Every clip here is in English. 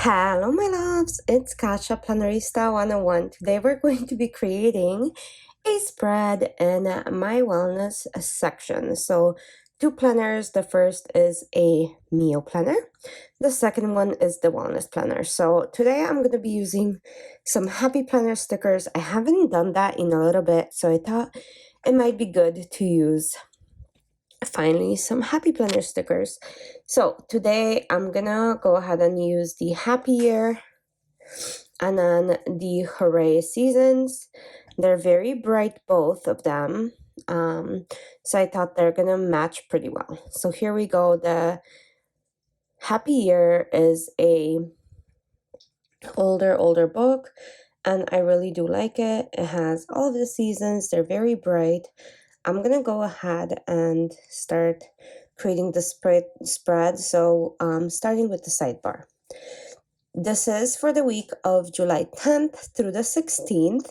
Hello, my loves. It's Kasha Planarista 101. Today we're going to be creating a spread in my wellness section. So, two planners. The first is a meal planner. The second one is the wellness planner. So, today I'm going to be using some happy planner stickers. I haven't done that in a little bit, so I thought it might be good to use finally some happy planner stickers. So today I'm gonna go ahead and use the happy year and then the hooray seasons. They're very bright, both of them, so I thought they're gonna match pretty well. So here we go. The happy year is a older book, and I really do like it. It has all of the seasons. They're very bright. I'm gonna go ahead and start creating the spread. So starting with the sidebar. This is for the week of July 10th through the 16th,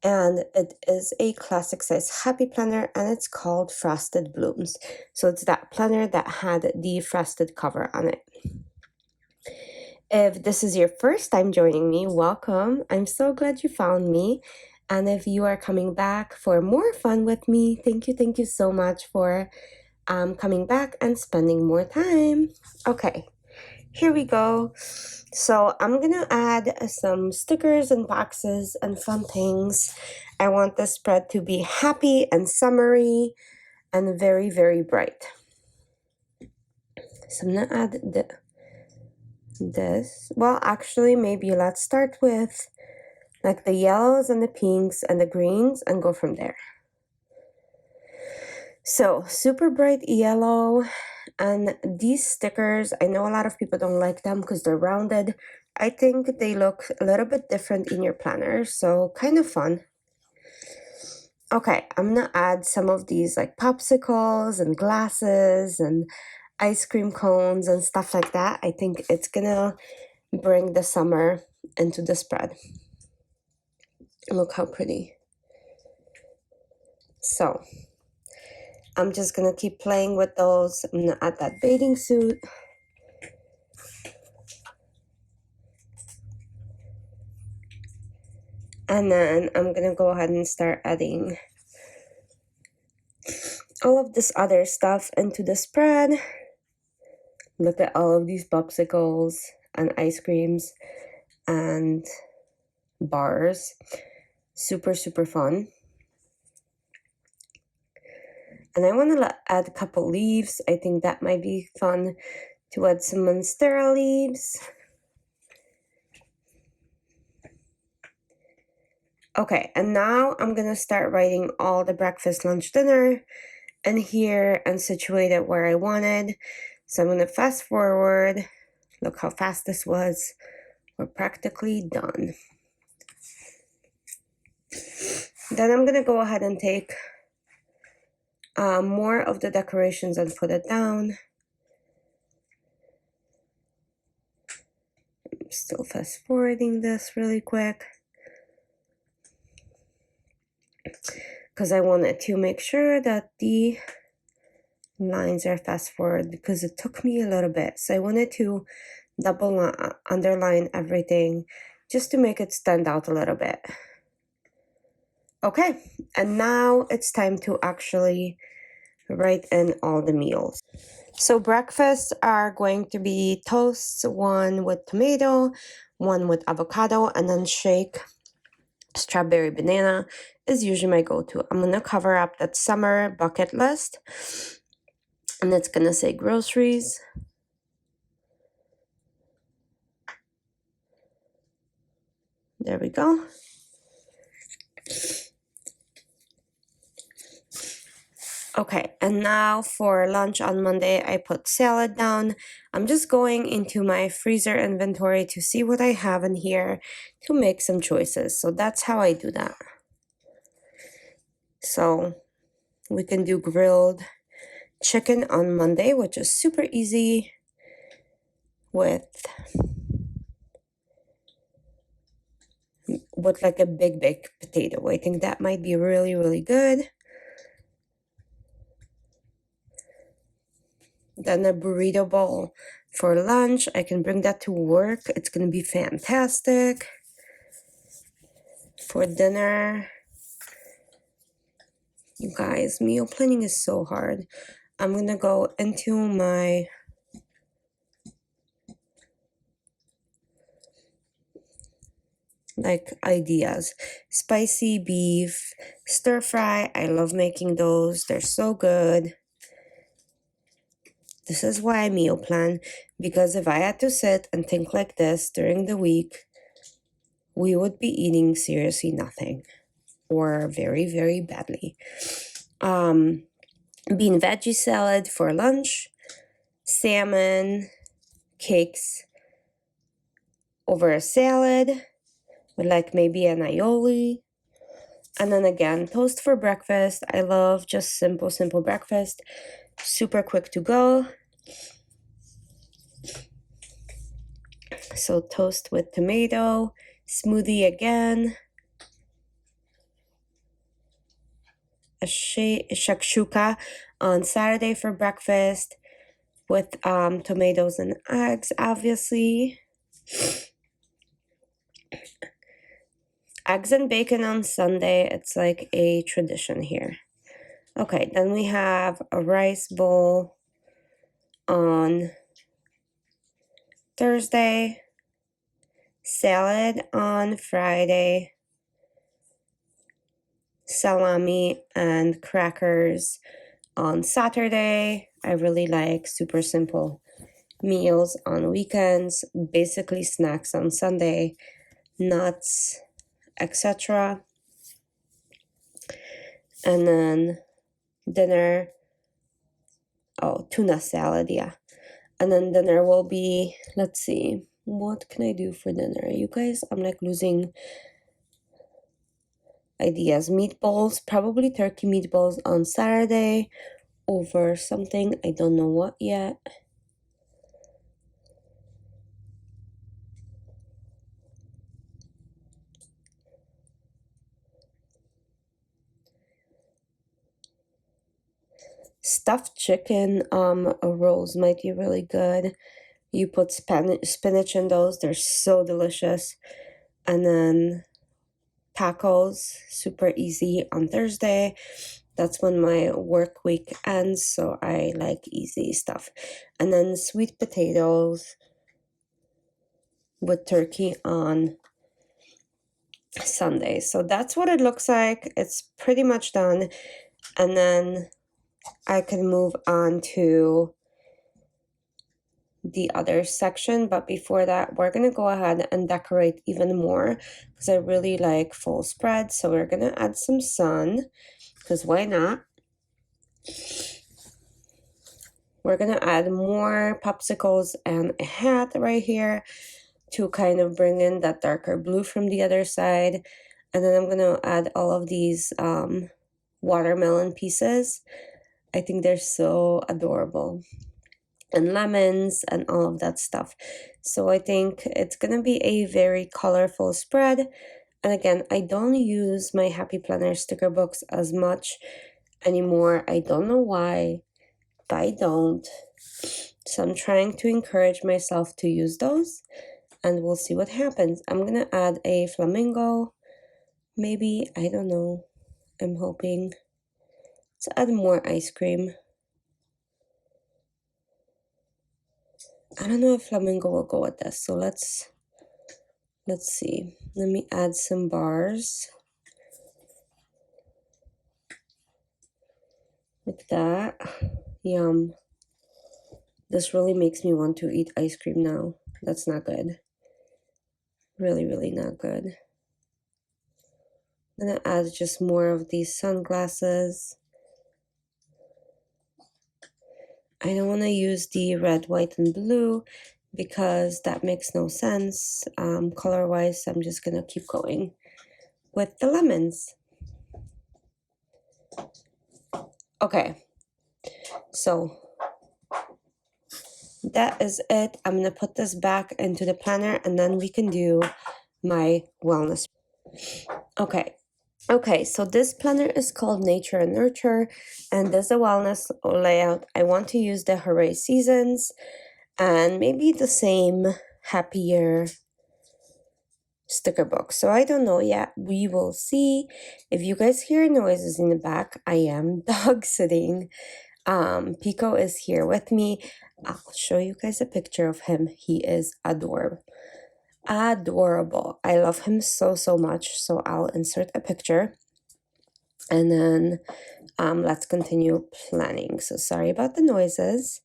and it is a classic size happy planner, and it's called Frosted Blooms. So it's that planner that had the frosted cover on it. If this is your first time joining me, welcome. I'm so glad you found me. And if you are coming back for more fun with me, thank you so much for coming back and spending more time. Okay, here we go. So I'm gonna add some stickers and boxes and fun things. I want the spread to be happy and summery and very bright. So I'm gonna add this. Well, actually, maybe let's start with like the yellows and the pinks and the greens and go from there. So super bright yellow, and these stickers, I know a lot of people don't like them because they're rounded. I think they look a little bit different in your planner, so kind of fun. Okay, I'm gonna add some of these like popsicles and glasses and ice cream cones and stuff like that. I think it's gonna bring the summer into the spread. Look how pretty. So I'm just gonna keep playing with those. I'm gonna add that bathing suit. And then I'm gonna go ahead and start adding all of this other stuff into the spread. Look at all of these popsicles and ice creams and bars. Super fun. And I want to add a couple leaves. I think that might be fun to add some monstera leaves. Okay, and now I'm gonna start writing all the breakfast, lunch, dinner and here and situate it where I wanted. So I'm gonna fast forward. Look how fast this was. We're practically done. Then I'm gonna go ahead and take more of the decorations and put it down. I'm still fast forwarding this really quick because I wanted to make sure that the lines are fast forward because it took me a little bit. So I wanted to double underline everything just to make it stand out a little bit. Okay, and now it's time to actually write in all the meals. So breakfasts are going to be toasts, one with tomato, one with avocado, and then shake. Strawberry banana is usually my go-to. I'm gonna cover up that summer bucket list, and it's gonna say groceries. There we go. Okay, and now for lunch on Monday, I put salad down. I'm just going into my freezer inventory to see what I have in here to make some choices. So that's how I do that. So we can do grilled chicken on Monday, which is super easy with like a big potato. I think that might be really good. Then a burrito bowl For lunch, I can bring that to work. It's gonna be fantastic. For dinner, you guys, meal planning is so hard. I'm gonna go into my ideas. Spicy beef, stir fry. I love making those. They're so good. This is why I meal plan, because if I had to sit and think like this during the week, we would be eating seriously nothing or very, very badly. Bean veggie salad for lunch, salmon, cakes over a salad with maybe an aioli. And then again, toast for breakfast. I love just simple breakfast. Super quick to go. So toast with tomato, smoothie again. A shakshuka on Saturday for breakfast with tomatoes and eggs, obviously. Eggs and bacon on Sunday. It's like a tradition here. Okay, then we have a rice bowl on Thursday, salad on Friday, salami and crackers on Saturday. I really like super simple meals on weekends, basically snacks on Sunday, nuts, etc. And then dinner, tuna salad, yeah. And then dinner will be, let's see, what can I do for dinner? You guys, I'm losing ideas. Meatballs, probably turkey meatballs on Saturday over something. I don't know what yet. Stuffed chicken rolls might be really good. You put spinach in those. They're so delicious. And then tacos, super easy on Thursday. That's when my work week ends, so I like easy stuff. And then sweet potatoes with turkey on Sunday. So that's what it looks like. It's pretty much done. And then I can move on to the other section, but before that, we're gonna go ahead and decorate even more because I really like full spread. So we're gonna add some sun, because why not? We're gonna add more popsicles and a hat right here to kind of bring in that darker blue from the other side. And then I'm gonna add all of these watermelon pieces. I think they're so adorable. And lemons and all of that stuff. So I think it's gonna be a very colorful spread. And again, I don't use my Happy Planner sticker books as much anymore. I don't know why, but I don't. So I'm trying to encourage myself to use those, and we'll see what happens. I'm gonna add a flamingo, maybe, I don't know. I'm hoping to add more ice cream. I don't know if flamingo will go with this, so let's see. Let me add some bars like that. Yum. This really makes me want to eat ice cream now. That's not good. Really, really not good. I'm gonna add just more of these sunglasses. I don't want to use the red, white, and blue because that makes no sense color-wise. I'm just gonna keep going with the lemons. Okay, so that is it. I'm gonna put this back into the planner and then we can do my wellness. Okay, so this planner is called Nature and Nurture, and this is a wellness layout. I want to use the Hooray Seasons, and maybe the same happier sticker book. So I don't know yet. We will see. If you guys hear noises in the back, I am dog sitting. Pico is here with me. I'll show you guys a picture of him. He is adorable. Adorable. I love him so much. So I'll insert a picture. And then let's continue planning. So sorry about the noises.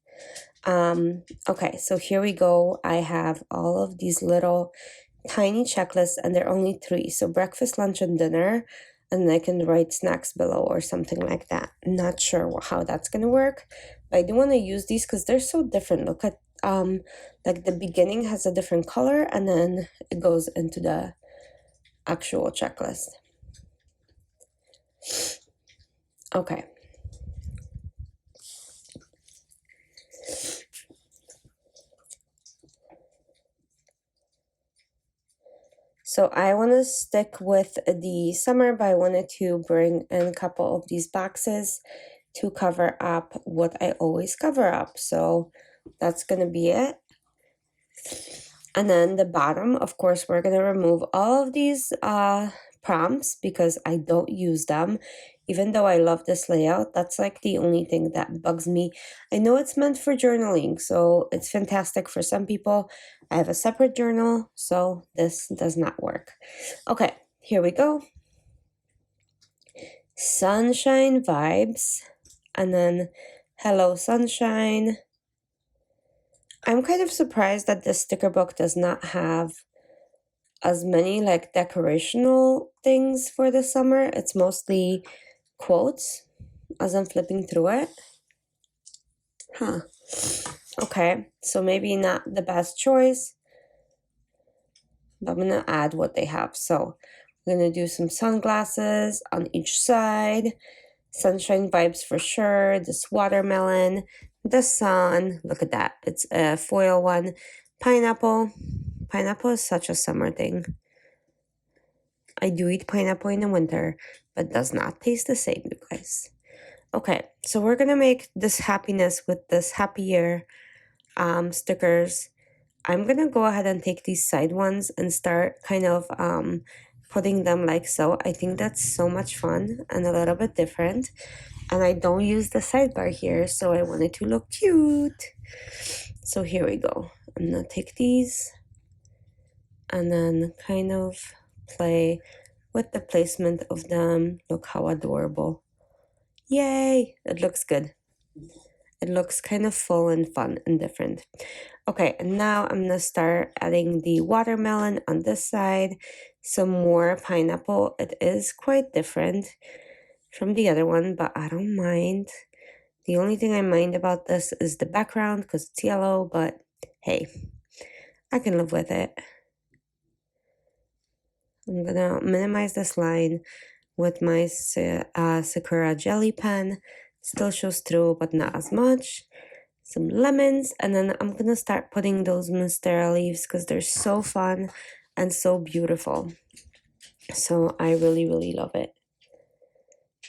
Okay, so here we go. I have all of these little tiny checklists, and they're only 3. So breakfast, lunch, and dinner. And I can write snacks below or something like that. Not sure how that's gonna work, but I do want to use these because they're so different. Look at like the beginning has a different color, and then it goes into the actual checklist. Okay. So I want to stick with the summer, but I wanted to bring in a couple of these boxes to cover up what I always cover up. So that's going to be it. And then the bottom, of course, we're going to remove all of these prompts because I don't use them. Even though I love this layout, that's like the only thing that bugs me. I know it's meant for journaling, so it's fantastic for some people. I have a separate journal, so this does not work. Okay, here we go. Sunshine vibes, and then hello sunshine. I'm kind of surprised that this sticker book does not have as many like decorational things for the summer. It's mostly quotes as I'm flipping through it. Okay, so maybe not the best choice, but I'm gonna add what they have. So I'm gonna do some sunglasses on each side, sunshine vibes for sure, this watermelon, the sun, look at that, it's a foil one, pineapple. Pineapple is such a summer thing. I do eat pineapple in the winter, but does not taste the same, you guys. Okay, so we're gonna make this happiness with this happier stickers. I'm gonna go ahead and take these side ones and start kind of putting them like so. I think that's so much fun and a little bit different. And I don't use the sidebar here, so I want it to look cute. So here we go. I'm gonna take these and then kind of play with the placement of them. Look how adorable. Yay! It looks good. It looks kind of full and fun and different. Okay, and now I'm gonna start adding the watermelon on this side, some more pineapple. It is quite different from the other one, but I don't mind. The only thing I mind about this is the background because it's yellow, but hey, I can live with it. I'm gonna minimize this line with my Sakura jelly pen. Still shows through, but not as much. Some lemons, and then I'm gonna start putting those monstera leaves because they're so fun and so beautiful. So I really love it.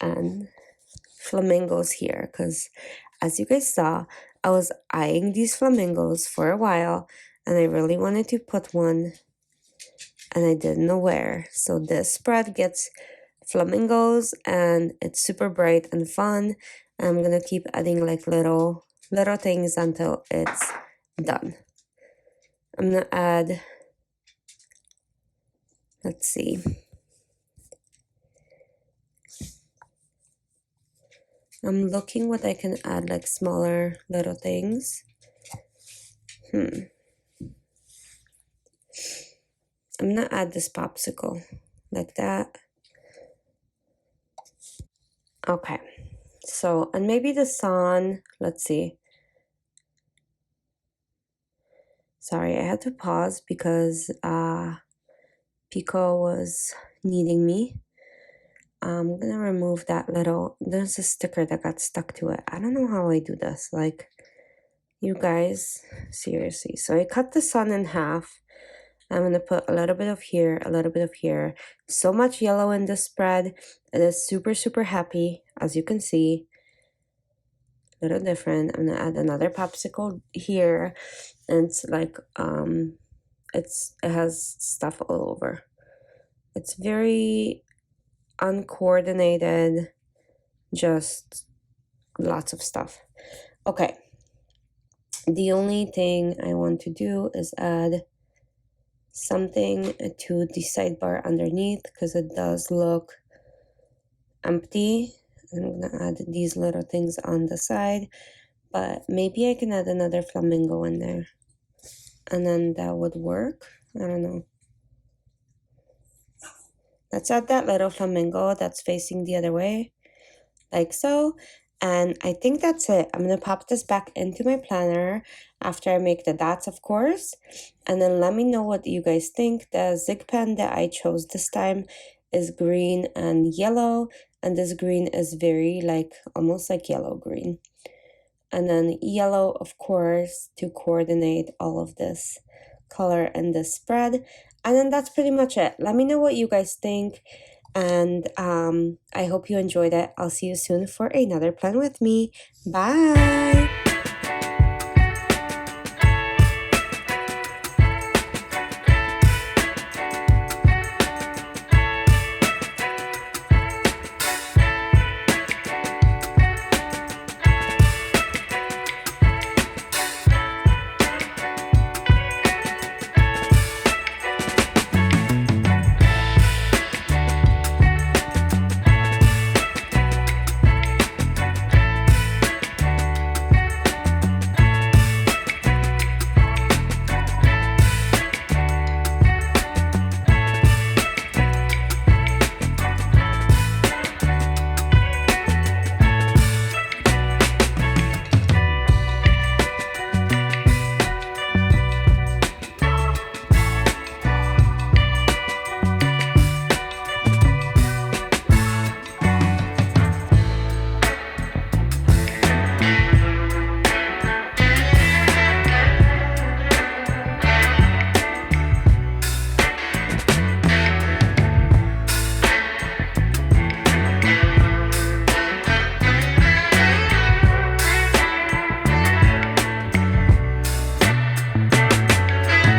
And flamingos here because as you guys saw, I was eyeing these flamingos for a while and I really wanted to put one and I didn't know where. So this spread gets flamingos and it's super bright and fun. And I'm gonna keep adding like little things until it's done. I'm gonna add, let's see. I'm looking what I can add, like smaller little things. I'm gonna add this popsicle, like that. Okay, so, and maybe the sun, let's see. Sorry, I had to pause because Pico was needing me. I'm gonna remove that little, there's a sticker that got stuck to it. I don't know how I do this, like, you guys, seriously. So I cut the sun in half. I'm gonna put a little bit of here, a little bit of here. So much yellow in this spread. It is super happy, as you can see. a little different. I'm gonna add another popsicle here, and it's like it has stuff all over. It's very uncoordinated, just lots of stuff. Okay, the only thing I want to do is add something to the sidebar underneath because it does look empty. I'm gonna add these little things on the side, but maybe I can add another flamingo in there and then that would work. I don't know. Let's add that little flamingo that's facing the other way, like so. And I think that's it. I'm gonna pop this back into my planner after I make the dots, of course, and then let me know what you guys think. The Zig pen that I chose this time is green and yellow, and this green is very like almost like yellow green, and then yellow, of course, to coordinate all of this color and this spread. And then that's pretty much it. Let me know what you guys think, and I hope you enjoyed it. I'll see you soon for another plan with me. Bye.